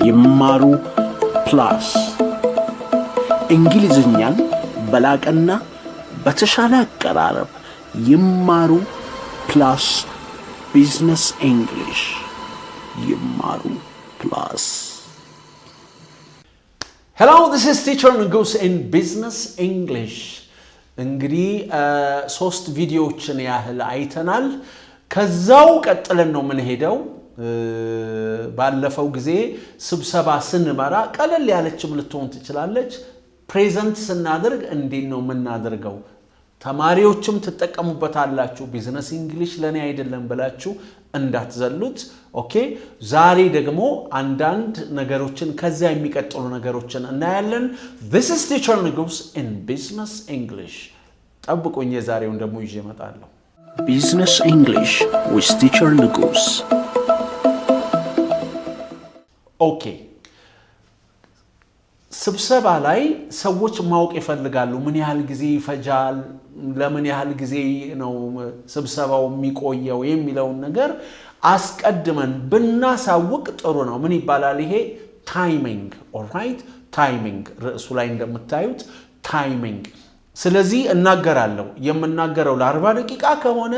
ይማሩ ፕላስ እንግሊዝኛን በላቀና በተሻለ አቀራረብ ይማሩ ፕላስ ቢዝነስ እንግሊሽ ይማሩ ፕላስ Hello, this is teacher Nugus in business English. እንግዲህ ሶስት ቪዲዮዎችን ያህል አይተናል ከዛው ቀጥለን ነው ምን ሄደው ባለፈው ጊዜ ስብሰባ ስንመራ ቀለል ያለችም ልትሆን ትችላለች ፕሬዘንት ስናደርግ እንዴት ነው የምናደርገው ተማሪዎችም ተጠቀሙበታላችሁ ቢዝነስ እንግሊሽ ለኔ አይደለም ብላችሁ እንዳትዘሉት ኦኬ ዛሬ ደግሞ አንዳንድ ነገሮችን ከዛ የሚቀጥሉ ነገሮችን እናያለን This is teacher Nugus in business English ጠብቁኝ የዛሬውን ደግሞ ይዤ እመጣለሁ Business English with teacher Nugus ኦኬ ስብሰባ ላይ ሰዎች ማወቅ ይፈልጋሉ ምን ያህል ጊዜ ይፈጃል ለምን ያህል ጊዜ ነው ስብሰባው የሚቆየው የሚለው ነገር አስቀድመን ብናሳውቅ ጥሩ ነው ምን ይባላል ይሄ ታይሚንግ ኦልራይት ታይሚንግ ርዕሱ ላይ እንደምታዩት ታይሚንግ ስለዚህ እናገራለሁ የምናገረው ለ40 ደቂቃ ከሆነ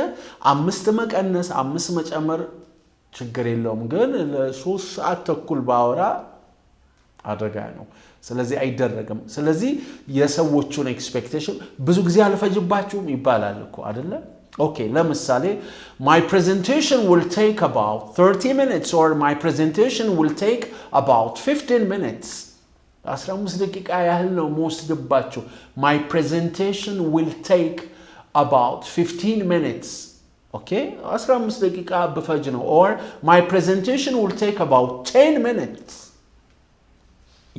5 መቀነስ 5 መጨመር ችግር የለውም ግን ለ3 ሰዓት ተኩል ባወራ አደጋ ነው ስለዚህ አይደረግም ስለዚህ የሰዎቹን ኤክስፔክቴሽን ብዙ ጊዜ አልፈጅባችሁም ይባላል እኮ አይደለ ኦኬ ለምሳሌ my presentation will take about 30 minutes or my presentation will take about 15 minutes 15 ደቂቃ ያህል ነው መወስድባችሁ my presentation will take about 15 minutes okay 15 ደቂቃ በፈጅ ነው or my presentation will take about 10 minutes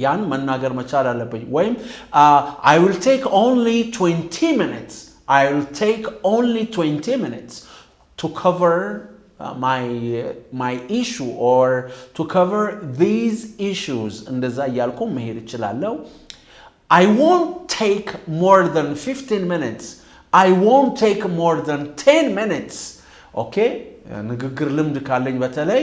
ያን መናገር መቻል አለብኝ ወይም I will take only 20 minutes I will take only 20 minutes to cover my issue or to cover these issues እንደዛ ያልኩ መሄድ ይችላልው I won't take more than 15 minutes I won't take more than 10 minutes okay ንግግር ልምድ ካለኝ በተለይ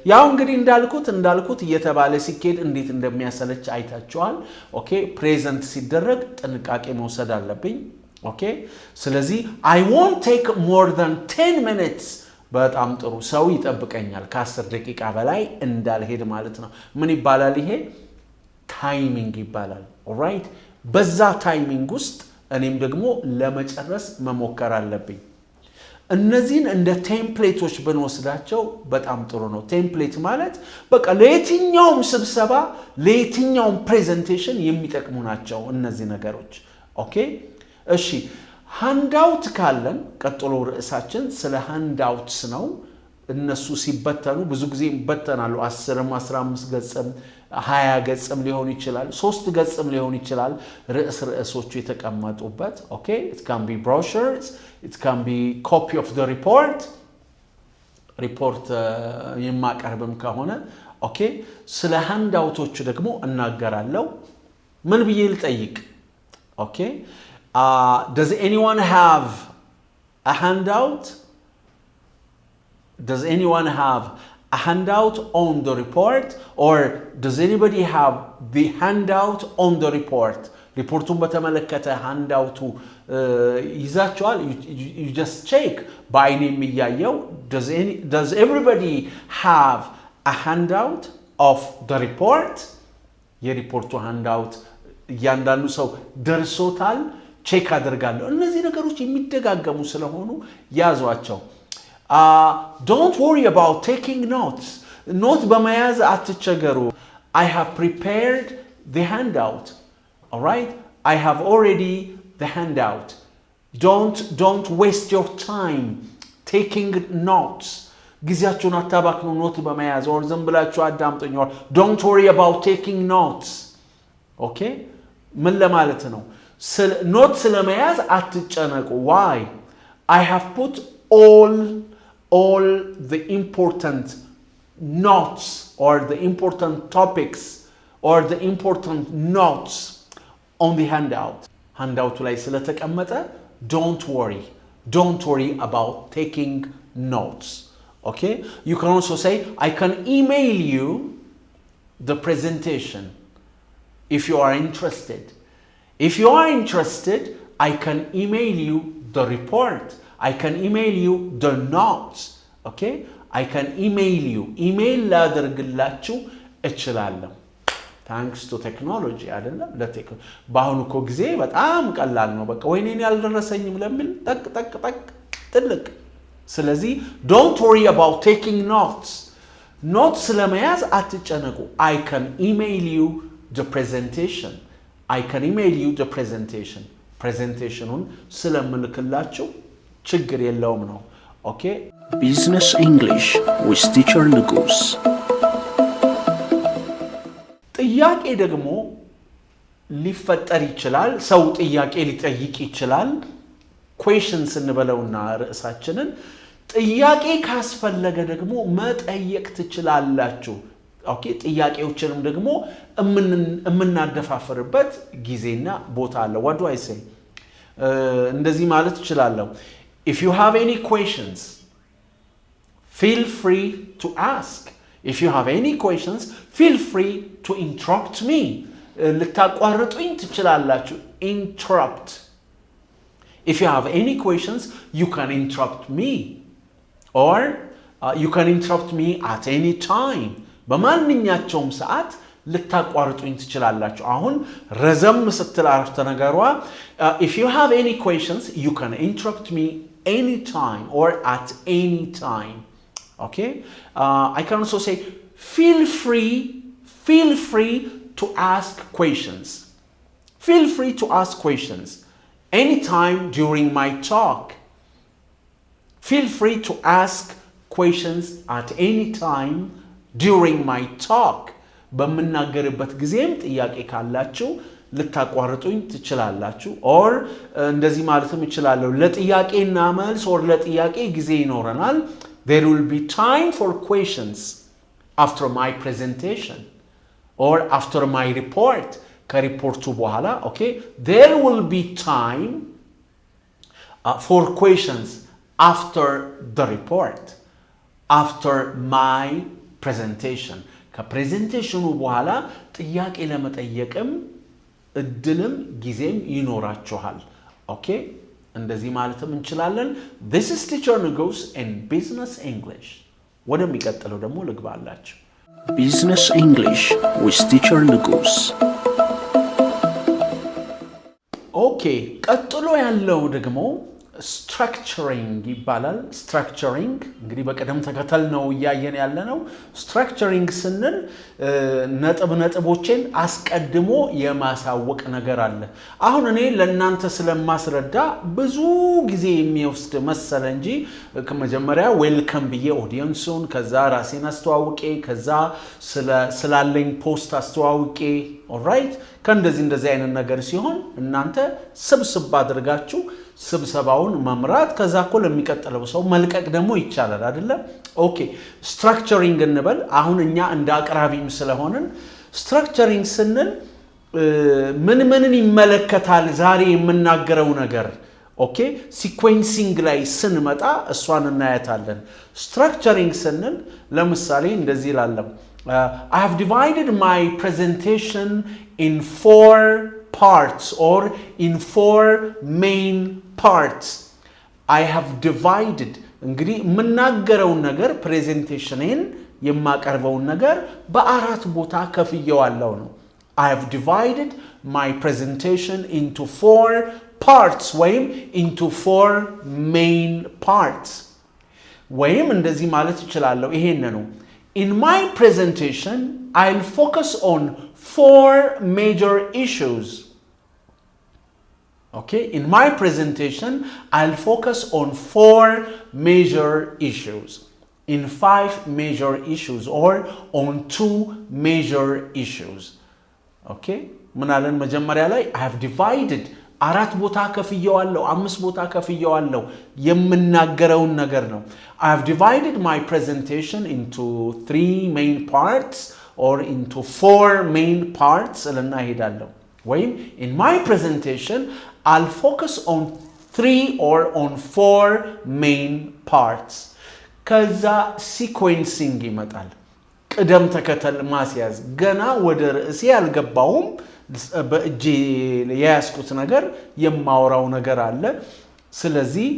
ያው እንግዲህ እንዳልኩት እየተባለ ሲኬድ እንዴት እንደሚያሰለች አይታችኋል ኦኬ ፕሬዘንት ሲደረግ ጥንቃቄ መውሰድ አለብኝ ኦኬ ስለዚህ I won't take more than 10 minutes በጣም ጥሩ ሰው ይጠብቀኛል ከ10 ደቂቃ በላይ እንዳልሄድ ማለት ነው ምን ይባላል ይሄ ታይሚንግ ይባላል ኦልራይት በዛ ታይሚንግ ውስጥ እኔም ደግሞ ለመጨረስ መሞከር አለብኝ እነዚህን እንደ ቴምፕሌቶች ብንወስዳቸው በጣም ጥሩ ነው ቴምፕሌት ማለት በቃ ለየትኛውም ስብሰባ ለየትኛውም ፕሬዘንቴሽን የሚጠቅሙ ናቸው እነዚህ ነገሮች ኦኬ እሺ ሃንድአውት ካለን ቀጥሎ ርዕሳችን ስለ ሃንድአውትስ ነው እነሱ ሲበተኑ ብዙ ጊዜ ይበተናሉ 10 15 ገጽም 20 ገጽም ሊሆን ይችላል 3 ገጽም ሊሆን ይችላል ርዕሶቹ የተቀመጡበት ኦኬ it can be brochures it can be copy of the report የማቀርብም ከሆነ ኦኬ ስለ ሃንድአውቶቹ ደግሞ እናገራለሁ ምን ብዬ ልጠይቅ ኦኬ does anyone have a handout Does anyone have a handout on the report or does anybody have the handout on the report? Reportun በተመለከተ handout ይዛችኋል you just check by name ያየው does everybody have a handout of the report? የሪፖርቱ handout ያንዳንዱ ሰው ደርሶታል ቼክ አድርጋለሁ እነዚህ ነገሮች የሚደጋገሙ ስለሆኑ ያዟቸው don't worry about taking notes note በመያዝ አትቸገሩ I have prepared the handout all right I have already the handout don't waste your time taking notes ጊዜያችሁን አታባክኑ ኖት በመያዝ or ዝም ብላችሁ አዳምጡኝ or don't worry about taking notes okay ምን ለማለት ነው ኖት ስለመያዝ አትጨነቁ why I have put all the important notes or the important topics or the important notes on the handout ላይ ስለተቀመጠ don't worry about taking notes okay you can also say I can email you the presentation if you are interested. If you are interested, I can email you the report. I can email you the notes. Okay? I can email you. Email ላደርግላችሁ እችላለሁ። ታንክስ ቱ ቴክኖሎጂ አይደለም በአሁኑ እኮ ጊዜ በጣም ቀላል ነው። በቃ ወይኔን ያልደረሰኝም ለምን ጠቅ ጠቅ ጠቅ ጥልቅ። ስለዚህ don't worry about taking notes. notes ለመያዝ አትጨነቁ። I can email you the presentation. I can email you the presentation. presentationውን ስለምልክላችሁ ችግር የለውም ነው። ኦኬ Business English with teacher ንጉስ። ጥያቄ ደግሞ ሊፈጠር ይችላል። ሰው ጥያቄ ሊጠይቅ ይችላል። questions እንበለውና ርዕሳችንን ጥያቄ ካስፈለገ ደግሞ መጠየቅ ትችላላችሁ። ኦኬ ጥያቄዎችንም ደግሞ እምናደፋፍርበት ጊዜና ቦታ አለ። what do I say? እንደዚህ ማለት እችላለሁ። if you have any questions, feel free to ask. if you have any questions, feel free to interrupt me. ልታቋርጡኝ ትችላላችሁ። interrupt. if you have any questions, you can interrupt me. or you can interrupt me at any time. በማንኛቸውም ሰዓት ልታቋርጡኝ ትችላላችሁ። አሁን ረዘም ስትል አረፍተ ነገሯ if you have any questions, you can interrupt me anytime or at any time. Okay? I can also say feel free to ask questions. Feel free to ask questions anytime during my talk. Feel free to ask questions at any time during my talk. በመናገርበት ጊዜም ጥያቄ ካላችሁ ልታቋርጡኝ ትችላላችሁ። or እንደዚህ ማለትም እችላለሁ ለጥያቄና መልስ or ለጥያቄ ጊዜ ይኖረናል። there will be time for questions after my presentation or after my report. ከሪፖርቱ በኋላ okay, there will be time for questions after the report, after my presentation. ከፕሬዘንቴሽኑ በኋላ ጥያቄ ለመጠየቅም እድልም ጊዜም ይኖራችኋል። ኦኬ እንደዚህ ማለትም እንችላለን። this is teacher ንጉስ in business english። ወደሚቀጥለው ደግሞ ልግባላችሁ። business english with teacher ንጉስ። ኦኬ ቀጥሎ ያለው ደግሞ structuring ይባላል። structuring እንግዲህ በቀደም ተከተል ነው እያየን ያለነው። structuring ስንል ነጥቦችን አስቀድሞ የማሳወቅ ነገር አለ። አሁን እኔ ለእናንተ ስለማስረዳ ብዙ ጊዜ የሚወስድ መሰለ እንጂ ከመጀመሪያ ዌልከም ብዬ ኦዲየንሱን ከዛ ራሴን አስተዋውቄ ከዛ ስላለኝ ፖስት አስተዋውቄ ኦልራይት ከእንደዚህ አይነት ነገር ሲሆን እናንተ ስብስብ አድርጋችሁ ስብሰባውን መምራት ከዛ እኮ ለሚቀጥለው ሰው መልቀቅ ደግሞ ይቻላል አይደለ? ኦኬ ስትራክቸሪንግ እንበል። አሁን እኛ እንደ አቅራቢም ስለሆንን ስትራክቸሪንግ ስንል ምንን ይመለከታል ዛሬ የምናገረው ነገር። ኦኬ ሲኩዌንሲንግ ላይ ስንመጣ እሷን እናያታለን። ስትራክቸሪንግ ስንል ለምሳሌ እንደዚህ ይላል I have divided my presentation in 4 parts or in 4 main parts. I have divided እንግዲህ የምናገረውን ነገር ፕሬዘንቴሽንን የማቀርበውን ነገር በአራት ቦታ ከፍየዋለሁ ነው። I have divided my presentation into 4 parts ወይም into 4 main parts ወይም እንደዚህ ማለት እችላለሁ። ይሄን ነው In my presentation, I'll focus on 4 major issues. Okay, in my presentation, I'll focus on 4 major issues. In 5 major issues or on 2 major issues. Okay, ምናለን መጀመሪያ ላይ I have divided አራት ቦታ ከፍየዋለሁ 5 ቦታ ከፍየዋለሁ የምናገረውን ነገር ነው። I have divided my presentation into 3 main parts or into 4 main parts ለና ሄዳለሁ ወይም in my presentation I'll focus on 3 or on 4 main parts ከዛ sequencing ይመጣል ቅደም ተከተል ማስያዝ ገና ወደ ርዕሴ አልገባሁም በእጄ የያዝኩት ነገር የማወራው ነገር አለ ስለዚህ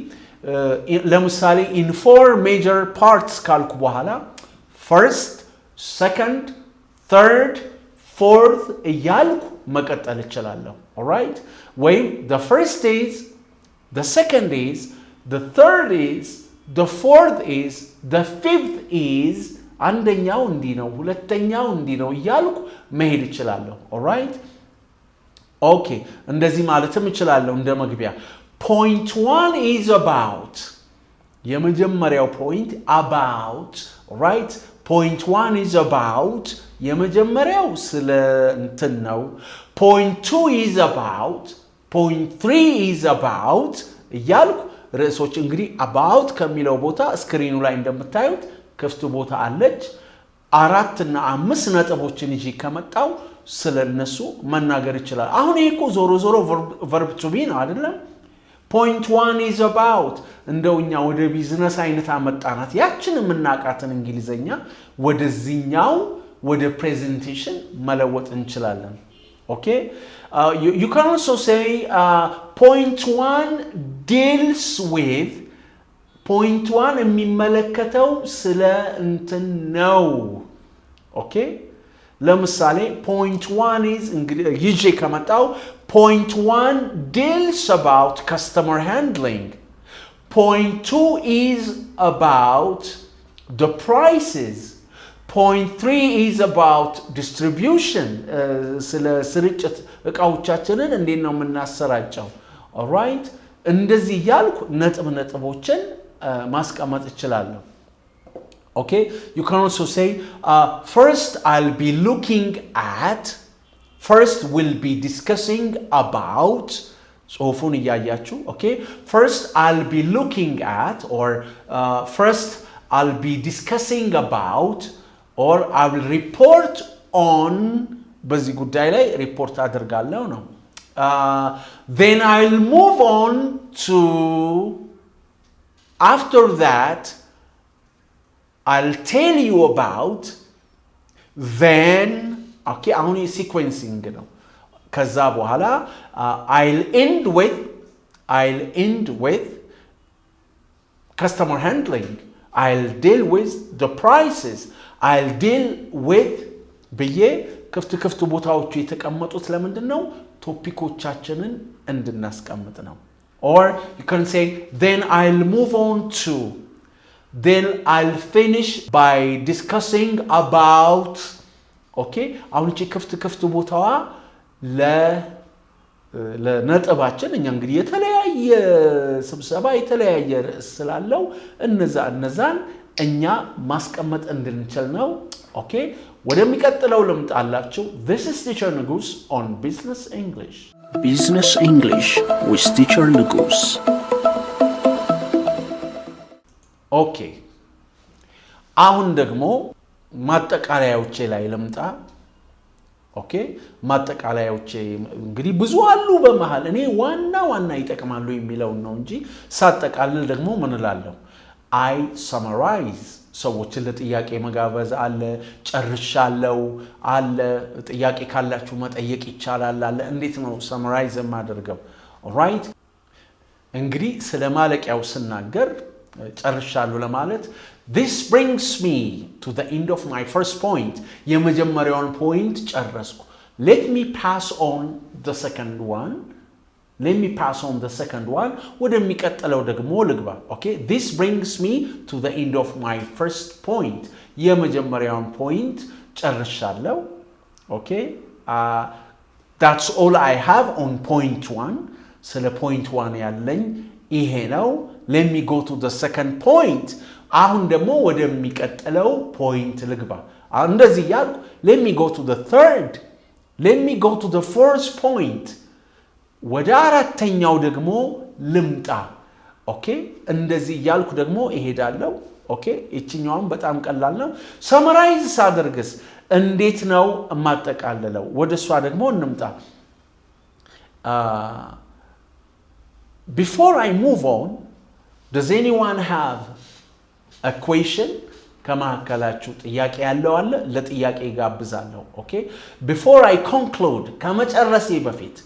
ለምሳሌ in four major parts ካልኩ በኋላ first second third fourth እያልኩ መቀጠል እችላለሁ alright ወይም the first is the second is the third is the fourth is the fifth is አንደኛው እንዲህ ነው ሁለተኛው እንዲህ ነው እያልኩ መሄድ እችላለሁ alright okay እንደዚህ ማለትም እችላለሁ እንደ መግቢያ point 1 is about የመጀመሪያው point about right point 1 is about የመጀመሪያው ስለ እንትን ነው point 2 is about point 3 is about እያልኩ ርዕሶች እንግዲህ about ከሚለው ቦታ ስክሪኑ ላይ እንደምታዩት ክፍት ቦታ አለች 4 እና 5 ነጥቦችን ይዤ ከመጣው ስለነሱ መናገር ይችላል አሁን ይሄ እኮ ዞሮ ዞሮ verb to be ነው አይደለም point 1 is about እንደውኛ ወደ ቢዝነስ አይነት አመጣናት ያችን የምናቃተን እንግሊዝኛ ወደዚህኛው ወደ presentation መለወጥ እንችላለን okay you can also say point 1 deals with point 1 የሚመለከተው ስለ እንትን ነው okay ለምሳሌ point 1 is ይዤ ከመጣው point 1 deals about customer handling point 2 is about the prices point 3 is about distribution ስለ ስርጭት እቃዎቻችንን እንዴት ነው የምናሰራጨው alright እንደዚህ ያልኩ ነጥቦችን ማስቀመጥ እችላለሁ okay you can also say first I'll be looking at first we'll be discussing about ጽሁፉን እያያችሁ okay first I'll be looking at or first I'll be discussing about or I will report on በዚህ ጉዳይ ላይ ሪፖርት አደርጋለሁ ነው then I'll move on to after that I'll tell you about then okay አሁን sequencing ነው ከዛ በኋላ I'll end with customer handling I'll deal with the prices I'll deal with በየ ክፍት ቦታዎቹ የተቀመጡት ለምንድነው ቶፒኮቻችንን እንድናስቀምጥ ነው or you can say then I'll move on to then I'll finish by discussing about okay አሁን እቺ ክፍት ቦታዋ ለነጥባችን እኛ እንግዲህ የተለያየ ስብሰባ የተለያየ ርዕስ ስላለው እነዛን እኛ ማስቀመጥ እንድንችል ነው okay ወደሚቀጥለው ልምጣላችሁ this is teacher ንጉስ on business english with teacher ንጉስ okay አሁን ደግሞ ማጠቃለያዎቼ ላይ ልምጣ okay ማጠቃለያዎቼ እንግዲህ ብዙ አሉ በመሃል እኔ ዋና ይጠቅማሉ የሚለው ነው እንጂ ሳጠቃልል ደግሞ ምን እላለሁ I summarize ሰዎችን ለጥያቄ መጋበዝ አለ ጨርሻለሁ አለ ጥያቄ ካላችሁ መጠየቅ ይቻላል አለ እንዴት ነው summarize የማደርገው alright እንግዲህ ስለ ማለቂያው ስናገር ጨርሻለሁ ለማለት this brings me to the end of my first point የመጀመሪያውን point ጨረስኩ let me pass on the second one ወደሚቀጥለው ደግሞ ልግባ okay this brings me to the end of my first point የመጀመሪያውን point ጨርሻለሁ okay that's all I have on point 1 ስለ point 1 ያለኝ ይሄ ነው let me go to the second point አሁን ደግሞ ወደሚቀጥለው point ልግባ እንደዚህ ያልኩ let me go to the third let me go to the fourth point ወደ አራተኛው ደግሞ ልምጣ ኦኬ እንደዚህ ያልኩ ደግሞ እሄዳለሁ ኦኬ እቺኛውም በጣም ቀላል ነው ሰመራይዝ ሳደርግስ እንዴት ነው ማጠቃለለው ወደሷ ደግሞ እንምጣ before I move on does anyone have a question ከማከላችሁ ጥያቄ ያለው አለ ለጥያቄ ጋብዛለሁ ኦኬ before I conclude ከመጨረሴ በፊት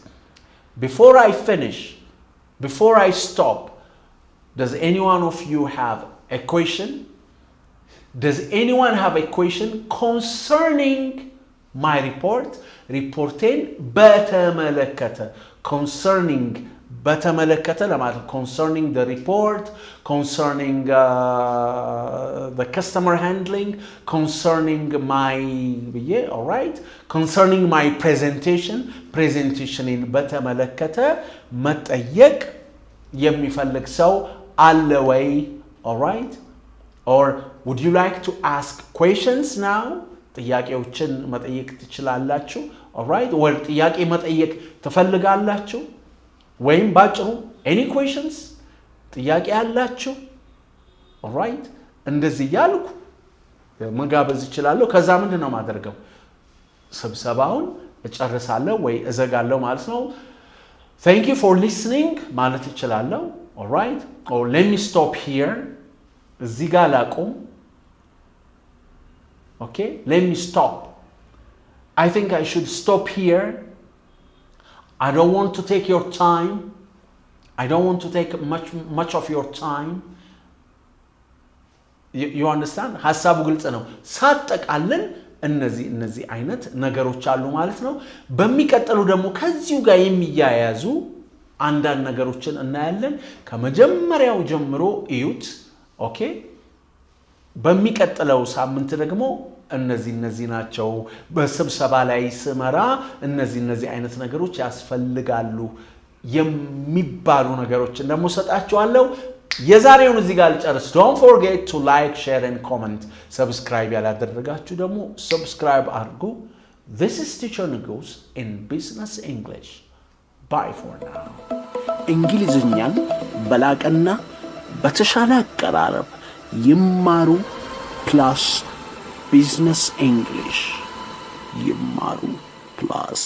before I finish before I stop does any one of you have a question does anyone have a question concerning my report reporten በተመለከተ concerning በተመለከተ ለማለት concerning the report concerning the customer handling concerning my all right concerning my presentation in በተመለከተ መጠየቅ የሚፈልግ ሰው አለ ወይ all right or would you like to ask questions now ጥያቄዎችን መጠየቅ ትችላላችሁ all right or ጥያቄ መጠየቅ ትፈልጋላችሁ ወይም ባጭሩ any questions ጥያቄ ያላችሁ all right እንደዚህ ያልኩ መጋበዝ ይችላል ከዛ ምንድነው ማድረገው ስብሰባውን እጨርሳለሁ ወይ እዘጋለሁ ማለት ነው thank you for listening ማለት ይችላል all right or let me stop here እዚህ ጋር ላቁም okay let me stop I think I should stop here I don't want to take your time I don't want to take much of your time you understand ሐሳቡ ግልጽ ነው ሳጠቃለን እነዚህ አይነት ነገሮች አሉ ማለት ነው በሚቀጥለው ደግሞ ከዚሁ ጋር የሚያያዙ አንዳንድ ነገሮችን እናያለን ከመጀመሪያው ጀምሮ እዩት ኦኬ በሚቀጥለው ሳምንት ደግሞ እነዚህ ናቸው በስብሰባ ላይ ስመራ እነዚህ አይነት ነገሮች ያስፈልጋሉ የሚባሉ ነገሮችን ደግሞ ሰጣችኋለሁ የዛሬውን እዚህ ጋር ልጨርስ don't forget to like share and comment subscribe ያላደረጋችሁ ደግሞ subscribe አድርጉ this is teacher Nugus in business English bye for now እንግሊዝኛን በላቀና በተሻለ አቀራረብ ይማሩ plus Business English Yimaru Plus